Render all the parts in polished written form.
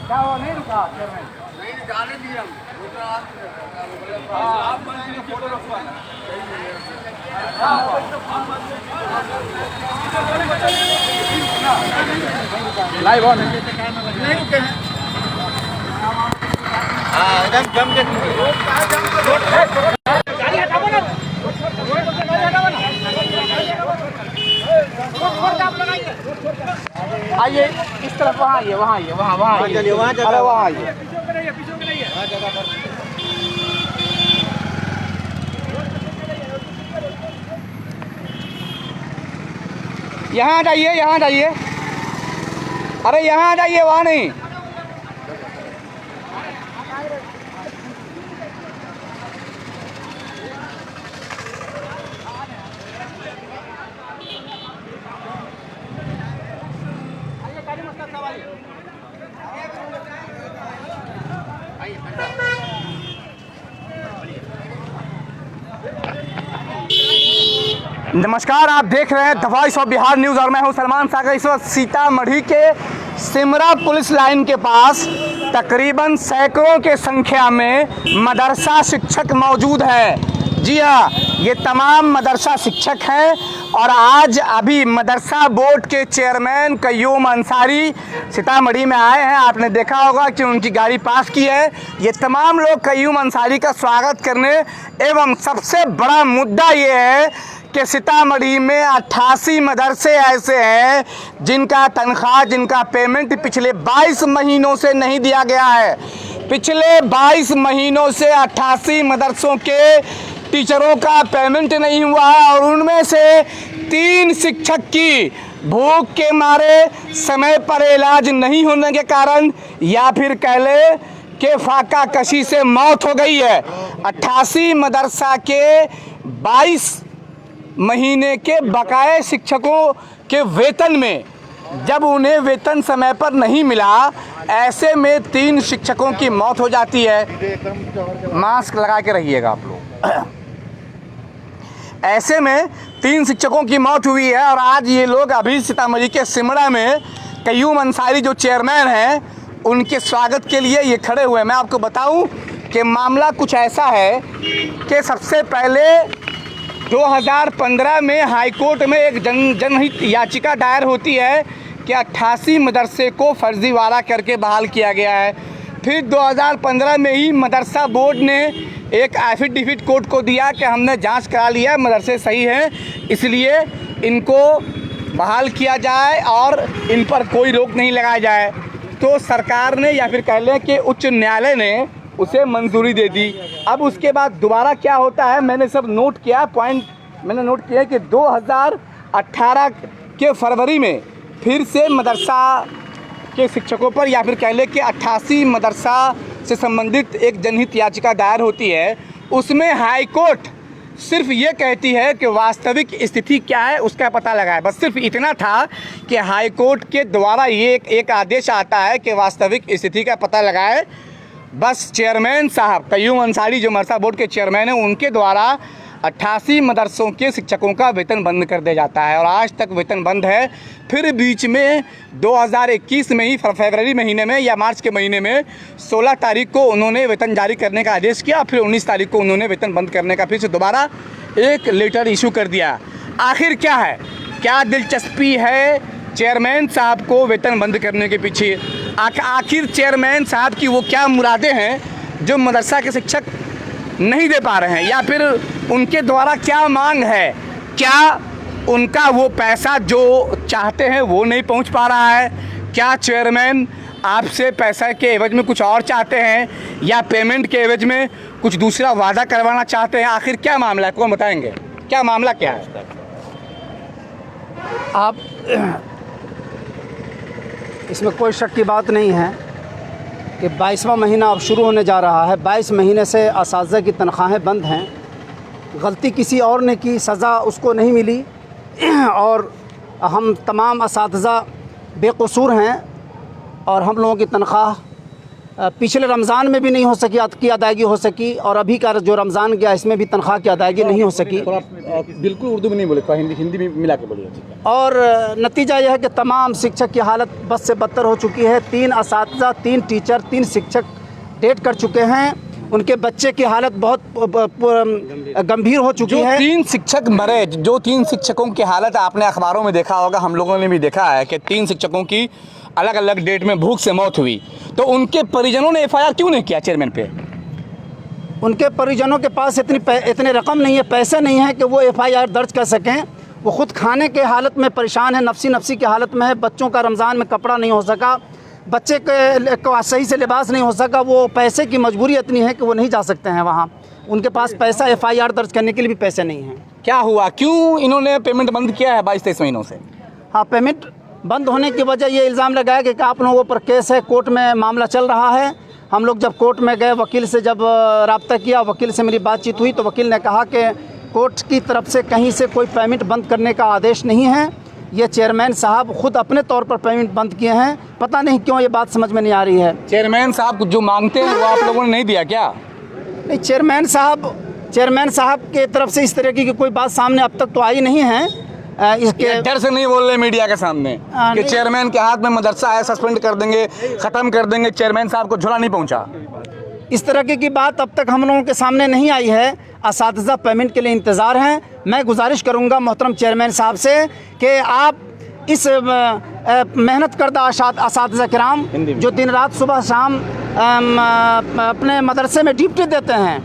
क्या हुआ, नहीं रुका चेयरमैन? नहीं जाने दिए हम। आप मंत्री ने फोटो रखवाना। लाइव ऑन है, नहीं रुके हैं। हाँ एकदम जम के आइए इस तरफ, वहाँ आइए, वहाँ आइए, वहाँ आइए, चलिए वहाँ अरे वहाँ आइए। यहाँ जाइए, यहाँ जाइए, अरे यहाँ जाइए, वहाँ नहीं। नमस्कार, आप देख रहे हैं the voice of Bihar news और मैं हूं सलमान सागर। इस वक्त सीतामढ़ी के सिमरा पुलिस लाइन के पास तकरीबन सैकड़ों के संख्या में मदरसा शिक्षक मौजूद है। जी हाँ, ये तमाम मदरसा शिक्षक हैं और आज अभी मदरसा बोर्ड के चेयरमैन कय्यूम अंसारी सीतामढ़ी में आए हैं। आपने देखा होगा कि उनकी गाड़ी पास की है। ये तमाम लोग कय्यूम अंसारी का स्वागत करने एवं सबसे बड़ा मुद्दा ये है कि सीतामढ़ी में 88 मदरसे ऐसे हैं जिनका तनख्वाह, जिनका पेमेंट पिछले 22 महीनों से नहीं दिया गया है। पिछले 22 महीनों से 88 मदरसों के टीचरों का पेमेंट नहीं हुआ है और उनमें से 3 शिक्षक की भूख के मारे, समय पर इलाज नहीं होने के कारण या फिर कह ले कि फाका कशी से मौत हो गई है। 88 मदरसा के 22 महीने के बकाये शिक्षकों के वेतन में जब उन्हें वेतन समय पर नहीं मिला, ऐसे में 3 शिक्षकों की मौत हो जाती है। मास्क लगा के रहिएगा आप लोग। ऐसे में 3 शिक्षकों की मौत हुई है और आज ये लोग अभी सीतामढ़ी के सिमरा में कय्यूम अंसारी जो चेयरमैन हैं उनके स्वागत के लिए ये खड़े हुए हैं। मैं आपको बताऊं कि मामला कुछ ऐसा है कि सबसे पहले 2015 में हाईकोर्ट में एक जनहित याचिका दायर होती है कि 88 मदरसे को फर्जीवाड़ा करके बहाल किया गया है। फिर 2015 में ही मदरसा बोर्ड ने एक एफिडेविट कोर्ट को दिया कि हमने जांच करा लिया है, मदरसे सही हैं, इसलिए इनको बहाल किया जाए और इन पर कोई रोक नहीं लगाया जाए। तो सरकार ने या फिर कह लें कि उच्च न्यायालय ने उसे मंजूरी दे दी। अब उसके बाद दोबारा क्या होता है, मैंने सब नोट किया, पॉइंट मैंने नोट किया कि 2018 के फरवरी में फिर से मदरसा के शिक्षकों पर या फिर कह लें कि 88 मदरसा से संबंधित एक जनहित याचिका दायर होती है। उसमें हाई कोर्ट सिर्फ ये कहती है कि वास्तविक स्थिति क्या है उसका पता लगाए। बस सिर्फ इतना था कि हाई कोर्ट के द्वारा ये एक आदेश आता है कि वास्तविक स्थिति का पता लगाए। बस चेयरमैन साहब कय्यूम अंसारी जो मदरसा बोर्ड के चेयरमैन हैं उनके द्वारा 88 मदरसों के शिक्षकों का वेतन बंद कर दिया जाता है और आज तक वेतन बंद है। फिर बीच में 2021 में ही फरवरी महीने में या मार्च के महीने में 16 तारीख को उन्होंने वेतन जारी करने का आदेश किया। फिर 19 तारीख को उन्होंने वेतन बंद करने का फिर से दोबारा एक लेटर इशू कर दिया। आखिर क्या है, क्या दिलचस्पी है चेयरमैन साहब को वेतन बंद करने के पीछे? आखिर चेयरमैन साहब की वो क्या मुरादें हैं जो मदरसा के शिक्षक नहीं दे पा रहे हैं, या फिर उनके द्वारा क्या मांग है? क्या उनका वो पैसा जो चाहते हैं वो नहीं पहुंच पा रहा है? क्या चेयरमैन आपसे पैसा के एवज में कुछ और चाहते हैं या पेमेंट के एवज में कुछ दूसरा वादा करवाना चाहते हैं? आखिर क्या मामला है, कौन बताएंगे क्या मामला क्या है? आप इसमें कोई शक की बात नहीं है कि 22वां महीना अब शुरू होने जा रहा है। 22 महीने से असातिज़ा की तनख्वाहें बंद हैं। गलती किसी और ने की, सज़ा उसको नहीं मिली और हम तमाम असातिज़ा बेकसूर हैं और हम लोगों की तनख्वाह पिछले रमज़ान में भी नहीं हो सकी की अदायगी हो सकी, और अभी का जो रमज़ान गया इसमें भी तनख्वाह की अदायगी नहीं हो सकी। थोड़ा बिल्कुल उर्दू में नहीं बोले, हिंदी में मिला के बोलिए, ठीक है। और नतीजा यह है कि तमाम शिक्षक की हालत बद से बदतर हो चुकी है। 3 असातिज़ा, 3 टीचर, 3 शिक्षक डेथ कर चुके हैं। उनके बच्चे की हालत बहुत गंभीर हो चुकी है। 3 शिक्षक मरे, जो 3 शिक्षकों की हालत आपने अखबारों में देखा होगा, हम लोगों ने भी देखा है कि 3 शिक्षकों की अलग अलग डेट में भूख से मौत हुई, तो उनके परिजनों ने FIR क्यों नहीं किया चेयरमैन पे? उनके परिजनों के पास इतने रकम नहीं है, पैसे नहीं है कि वो FIR दर्ज कर सकें। वो खुद खाने के हालत में परेशान है, नफसी की हालत में है। बच्चों का रमज़ान में कपड़ा नहीं हो सका, बच्चे के सही से लिबास नहीं हो सका। वो पैसे की मजबूरी इतनी है कि वो नहीं जा सकते हैं वहाँ। उनके पास पैसा FIR दर्ज करने के लिए भी पैसे नहीं हैं। क्या हुआ, क्यों इन्होंने पेमेंट बंद किया है 22-23 महीनों से? हाँ, पेमेंट बंद होने की वजह ये इल्ज़ाम लगाया कि आप लोगों पर केस है, कोर्ट में मामला चल रहा है। हम लोग जब कोर्ट में गए, वकील से जब रब्ता किया, वकील से मेरी बातचीत हुई, तो वकील ने कहा कि कोर्ट की तरफ से कहीं से कोई पेमेंट बंद करने का आदेश नहीं है। ये चेयरमैन साहब खुद अपने तौर पर पेमेंट बंद किए हैं। पता नहीं क्यों, ये बात समझ में नहीं आ रही है। चेयरमैन साहब जो मांगते हैं वो आप लोगों ने नहीं दिया क्या? नहीं, चेयरमैन साहब के तरफ से इस तरह की कोई बात सामने अब तक तो आई नहीं है। इसके डर से नहीं बोल रहे मीडिया के सामने कि चेयरमैन के हाथ में मदरसा है, सस्पेंड कर देंगे, ख़त्म कर देंगे, चेयरमैन साहब को झोला नहीं पहुंचा? इस तरह की बात अब तक हम लोगों के सामने नहीं आई है। असातिज़ा पेमेंट के लिए इंतज़ार हैं। मैं गुजारिश करूंगा मोहतरम चेयरमैन साहब से कि आप इस मेहनत करदा असातिज़ा किराम जो दिन रात सुबह शाम अपने मदरसे में ड्यूटी देते हैं,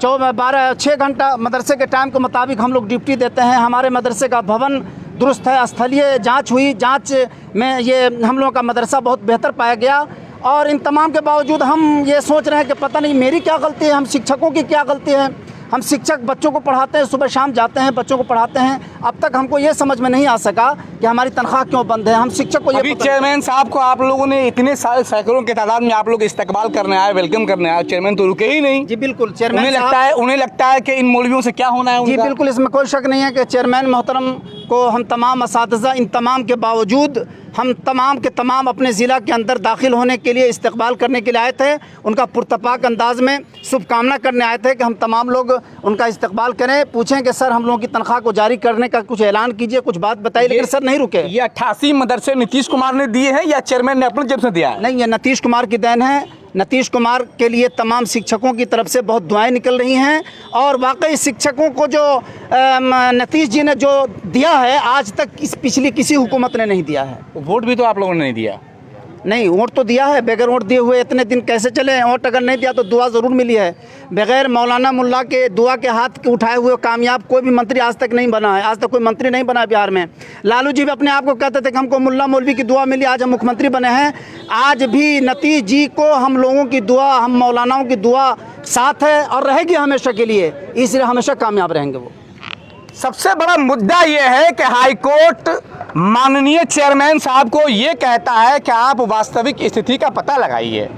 6 घंटा मदरसे के टाइम के मुताबिक हम लोग ड्यूटी देते हैं। हमारे मदरसे का भवन दुरुस्त है, स्थलीय जांच हुई, जांच में ये हम लोगों का मदरसा बहुत बेहतर पाया गया। और इन तमाम के बावजूद हम ये सोच रहे हैं कि पता नहीं मेरी क्या गलती है, हम शिक्षकों की क्या गलती है। हम शिक्षक बच्चों को पढ़ाते हैं, सुबह शाम जाते हैं, बच्चों को पढ़ाते हैं। अब तक हमको ये समझ में नहीं आ सका कि हमारी तनख्वाह क्यों बंद है। हम शिक्षक को अभी चेयरमैन साहब को आप लोगों ने इतने सारे सैकड़ों की तादाद में आप लोग इस्तकबाल करने आए, वेलकम करने आए, चेयरमैन तो रुके ही नहीं। जी बिल्कुल, चेयरमैन उन्हें लगता है कि इन मौलवियों से क्या होना है। जी बिल्कुल, इसमें कोई शक नहीं है कि चेयरमैन मोहतरम को हम तमाम असातिज़ा, इन तमाम के बावजूद हम तमाम के तमाम अपने ज़िला के अंदर दाखिल होने के लिए, इस्तकबाल करने के लिए आए थे। उनका पुरतपाक अंदाज़ में शुभकामना करने आए थे कि हम तमाम लोग उनका इस्तकबाल करें, पूछें कि सर हम लोगों की तनख्वाह को जारी करने का कुछ ऐलान कीजिए, कुछ बात बताइए। लेकिन सर नहीं रुके। ये 88 मदरसे नीतीश कुमार ने दिए हैं या चेयरमैन ने अपने जेब से दिया है? नहीं, ये नीतीश कुमार की देन है। नीतीश कुमार के लिए तमाम शिक्षकों की तरफ से बहुत दुआएं निकल रही हैं। और वाकई शिक्षकों को जो नीतीश जी ने जो दिया है, आज तक इस पिछली किसी हुकूमत ने नहीं दिया है। वोट भी तो आप लोगों ने नहीं दिया। नहीं, वोट तो दिया है। बगैर वोट दिए हुए इतने दिन कैसे चले? वोट अगर नहीं दिया तो दुआ ज़रूर मिली है। बगैर मौलाना मुल्ला के दुआ के हाथ उठाए हुए कामयाब कोई भी मंत्री आज तक नहीं बना है। आज तक कोई मंत्री नहीं बना बिहार में। लालू जी भी अपने आप को कहते थे कि हमको मुल्ला मौलवी की दुआ मिली, आज हम मुख्यमंत्री बने हैं। आज भी नीतीश जी को हम लोगों की दुआ, हम मौलानाओं की दुआ साथ है और रहेगी हमेशा के लिए, इसलिए हमेशा कामयाब रहेंगे वो। सबसे बड़ा मुद्दा यह है कि हाई कोर्ट माननीय चेयरमैन साहब को ये कहता है कि आप वास्तविक स्थिति का पता लगाइए।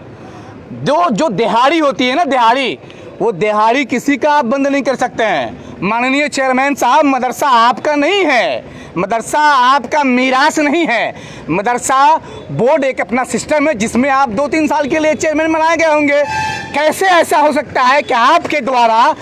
जो दिहाड़ी होती है ना, दिहाड़ी, वो दिहाड़ी किसी का आप बंद नहीं कर सकते हैं। माननीय चेयरमैन साहब, मदरसा आपका नहीं है, मदरसा आपका मीरास नहीं है। मदरसा बोर्ड एक अपना सिस्टम है जिसमें आप 2-3 साल के लिए चेयरमैन बनाए गए होंगे। कैसे ऐसा हो सकता है कि आपके द्वारा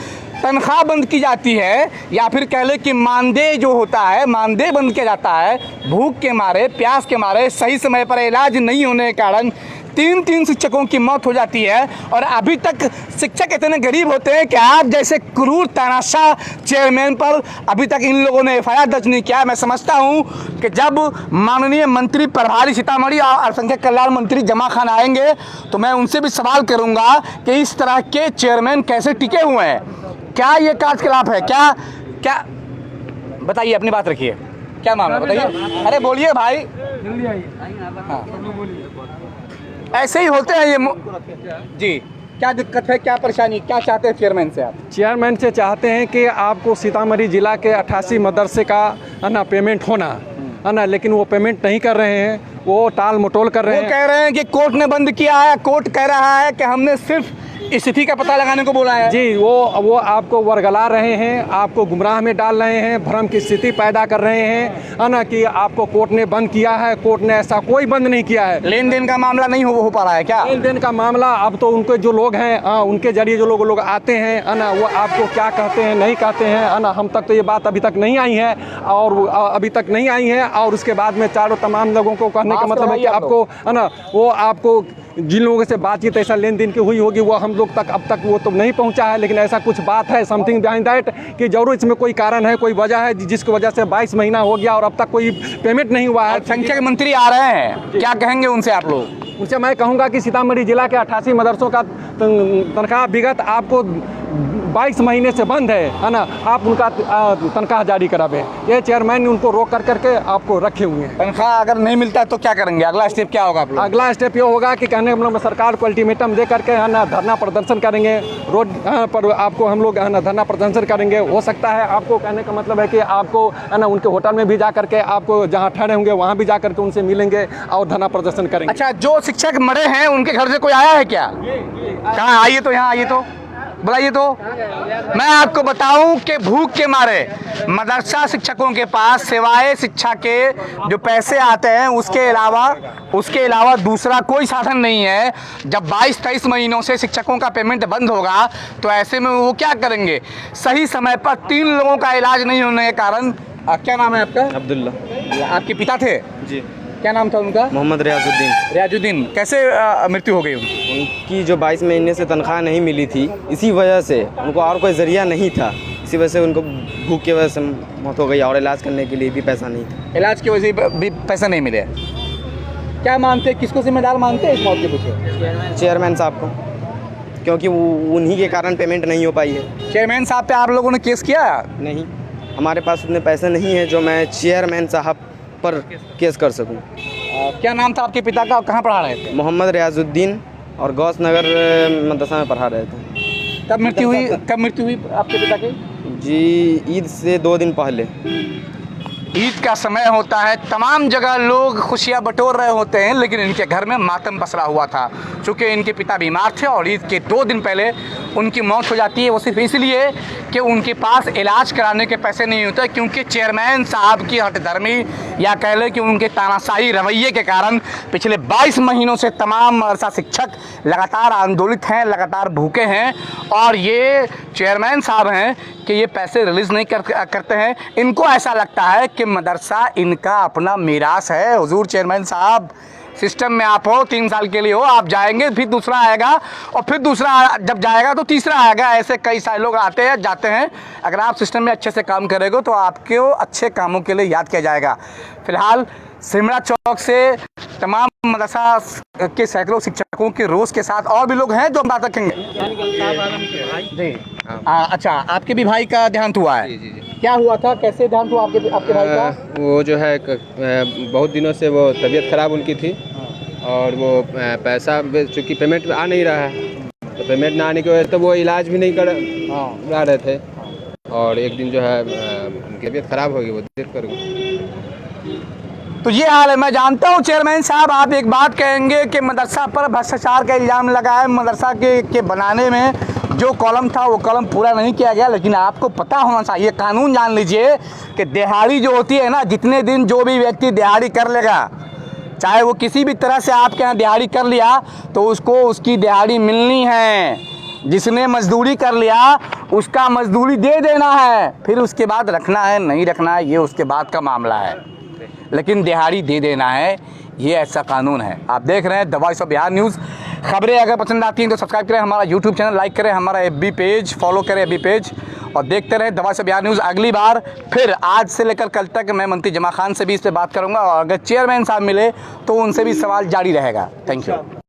तनख्वाह बंद की जाती है, या फिर कह ले कि मानदेय जो होता है, मानदेय बंद किया जाता है, भूख के मारे, प्यास के मारे, सही समय पर इलाज नहीं होने के कारण 3 शिक्षकों की मौत हो जाती है। और अभी तक शिक्षक इतने गरीब होते हैं कि आप जैसे क्रूर तानाशाह चेयरमैन पर अभी तक इन लोगों ने FIR दर्ज नहीं किया। मैं समझता हूं कि जब माननीय मंत्री प्रभारी सीतामढ़ी और अल्पसंख्यक कल्याण मंत्री जमा खान आएंगे तो मैं उनसे भी सवाल करूंगा कि इस तरह के चेयरमैन कैसे टिके हुए हैं। क्या ये कार्यकलाप है? क्या बताइए, अपनी बात रखिए, क्या मामला बताइए। अरे बोलिए भाई, जल्दी आइए। ऐसे ही होते हैं ये जी। क्या दिक्कत है, क्या परेशानी, क्या चाहते हैं चेयरमैन से आप? चेयरमैन से चाहते हैं कि आपको सीतामढ़ी जिला के 88 मदरसे का है ना पेमेंट होना है ना, लेकिन वो पेमेंट नहीं कर रहे हैं, वो टाल मटोल कर रहे हैं। कह रहे हैं कि कोर्ट ने बंद किया है। कोर्ट कह रहा है कि हमने सिर्फ स्थिति का पता लगाने को बोला है। जी, वो आपको वर्गला रहे हैं, आपको गुमराह में डाल रहे हैं, भ्रम की स्थिति पैदा कर रहे हैं, है ना, कि आपको कोर्ट ने बंद किया है। कोर्ट ने ऐसा कोई बंद नहीं किया है। लेन देन का मामला नहीं हो पा रहा है क्या? लेन देन का मामला अब तो उनके जो लोग हैं, उनके जरिए जो लोग आते हैं, है ना, वो आपको क्या कहते हैं नहीं कहते हैं, है ना, हम तक तो ये बात अभी तक नहीं आई है, और अभी तक नहीं आई है। और उसके बाद में चारों तमाम लोगों को कहने का मतलब है कि आपको, है ना, वो आपको जिन लोगों से बातचीत ऐसा लेन देन की हुई होगी वो हम लोग तक अब तक वो तो नहीं पहुंचा है, लेकिन ऐसा कुछ बात है, समथिंग बिहाइंड दैट, कि जरूर इसमें कोई कारण है, कोई वजह है जिसकी वजह से 22 महीना हो गया और अब तक कोई पेमेंट नहीं हुआ है। अल्पसंख्यक मंत्री आ रहे हैं, क्या कहेंगे उनसे आप लोग? उनसे मैं कहूँगा कि सीतामढ़ी जिला के 88 मदरसों का तनख्वाह विगत आपको 22 महीने से बंद है ना, आप उनका तनख्वाह जारी करावें। ये चेयरमैन ने उनको रोक करके आपको रखे हुए हैं। तनख्वाह अगर नहीं मिलता है तो क्या करेंगे? अगला स्टेप क्या होगा आप लोग? अगला स्टेप ये होगा कि कहने का मतलब सरकार को अल्टीमेटम दे करके, है ना, धरना प्रदर्शन करेंगे। रोड पर आपको हम लोग, है ना, धरना प्रदर्शन करेंगे। हो सकता है आपको, कहने का मतलब है कि आपको, है ना, उनके होटल में भी जा करके, आपको जहाँ ठहरे होंगे वहाँ भी जा करके उनसे मिलेंगे और धरना प्रदर्शन करेंगे। अच्छा, जो शिक्षक मरे हैं उनके घर से कोई आया है क्या? कहाँ? आइए तो, यहाँ आइए तो, बुलाइए तो। मैं आपको बताऊं कि भूख के मारे मदरसा शिक्षकों के पास सिवाय शिक्षा के जो पैसे आते हैं उसके अलावा दूसरा कोई साधन नहीं है। जब 22-23 महीनों से शिक्षकों का पेमेंट बंद होगा तो ऐसे में वो क्या करेंगे? सही समय पर 3 लोगों का इलाज नहीं होने के कारण। क्या नाम है आपका? अब्दुल्ला। आपके पिता थे? जी। क्या नाम था उनका? मोहम्मद रियाजुद्दीन। रियाजुद्दीन। कैसे मृत्यु हो गई उनकी जो 22 महीने से तनख्वाह नहीं मिली थी, इसी वजह से उनको और कोई ज़रिया नहीं था, इसी वजह से उनको भूख की वजह से मौत हो गई और इलाज करने के लिए भी पैसा नहीं था। इलाज की वजह से भी पैसा नहीं मिले। क्या मानते, किसको जिम्मेदार मानते हैं इस मौत के पीछे? चेयरमैन साहब को, क्योंकि उन्हीं के कारण पेमेंट नहीं हो पाई है। चेयरमैन साहब पे आप लोगों ने केस किया? नहीं, हमारे पास उतने पैसे नहीं हैं जो मैं चेयरमैन साहब पर केस कर सकूं। क्या नाम था आपके पिता का और कहाँ पढ़ा रहे थे? मोहम्मद रियाजुद्दीन, और गौस नगर मदरसा में पढ़ा रहे थे। कब मृत्यु हुई आपके पिता की? जी, ईद से 2 दिन पहले। ईद का समय होता है, तमाम जगह लोग खुशियां बटोर रहे होते हैं, लेकिन इनके घर में मातम पसरा हुआ था। चूँकि इनके पिता बीमार थे और ईद के 2 दिन पहले उनकी मौत हो जाती है। वो सिर्फ इसलिए कि उनके पास इलाज कराने के पैसे नहीं होते, क्योंकि चेयरमैन साहब की हठधर्मी या कह लें कि उनके तानाशाही रवैये के कारण पिछले 22 महीनों से तमाम मदरसा शिक्षक लगातार आंदोलित हैं, लगातार भूखे हैं। और ये चेयरमैन साहब हैं कि ये पैसे रिलीज़ नहीं करते हैं। इनको ऐसा लगता है कि मदरसा इनका अपना मीरास है। हुजूर चेयरमैन साहब, सिस्टम में आप हो, 3 साल के लिए हो, आप जाएंगे, फिर दूसरा आएगा, और फिर दूसरा जब जाएगा तो तीसरा आएगा। ऐसे कई सारे लोग आते हैं जाते हैं। अगर आप सिस्टम में अच्छे से काम करेंगे तो आपको अच्छे कामों के लिए याद किया जाएगा। फिलहाल सिमरा चौक से तमाम मदरसा के सैकड़ों शिक्षकों के रोष के साथ और भी लोग हैं जो हम बात रखेंगे। जी, अच्छा, आपके भी भाई का देहांत हुआ है? जी। क्या हुआ था, कैसे देहांत हुआ आपके भाई का? वो जो है बहुत दिनों से वो तबीयत ख़राब उनकी थी, और वो पैसा चूँकि पेमेंट आ नहीं रहा है, तो पेमेंट ना आने की वजह से तो वो इलाज भी नहीं करा रहे थे। और एक दिन जो है उनकी तबीयत ख़राब होगी, वो देख कर। तो ये हाल है। मैं जानता हूँ चेयरमैन साहब, आप एक बात कहेंगे कि मदरसा पर भ्रष्टाचार का इल्ज़ाम लगा है, मदरसा के बनाने में जो कॉलम था वो कॉलम पूरा नहीं किया गया, लेकिन आपको पता होना चाहिए, कानून जान लीजिए कि दिहाड़ी जो होती है ना, जितने दिन जो भी व्यक्ति दिहाड़ी कर लेगा, चाहे वो किसी भी तरह से आपके यहाँ दिहाड़ी कर लिया, तो उसको उसकी दिहाड़ी मिलनी है। जिसने मजदूरी कर लिया उसका मजदूरी दे देना है, फिर उसके बाद रखना है नहीं रखना है ये उसके बाद का मामला है, लेकिन दिहाड़ी दे देना है, ये ऐसा कानून है। आप देख रहे हैं the voice of Bihar news. खबरें अगर पसंद आती हैं तो सब्सक्राइब करें हमारा यूट्यूब चैनल, लाइक करें हमारा FB पेज, फॉलो करें FB पेज, और देखते रहें the voice of Bihar news. अगली बार फिर आज से लेकर कल तक मैं मंत्री जमा खान से भी इस पर बात करूँगा, और अगर चेयरमैन साहब मिले तो उनसे भी सवाल जारी रहेगा। Thank you.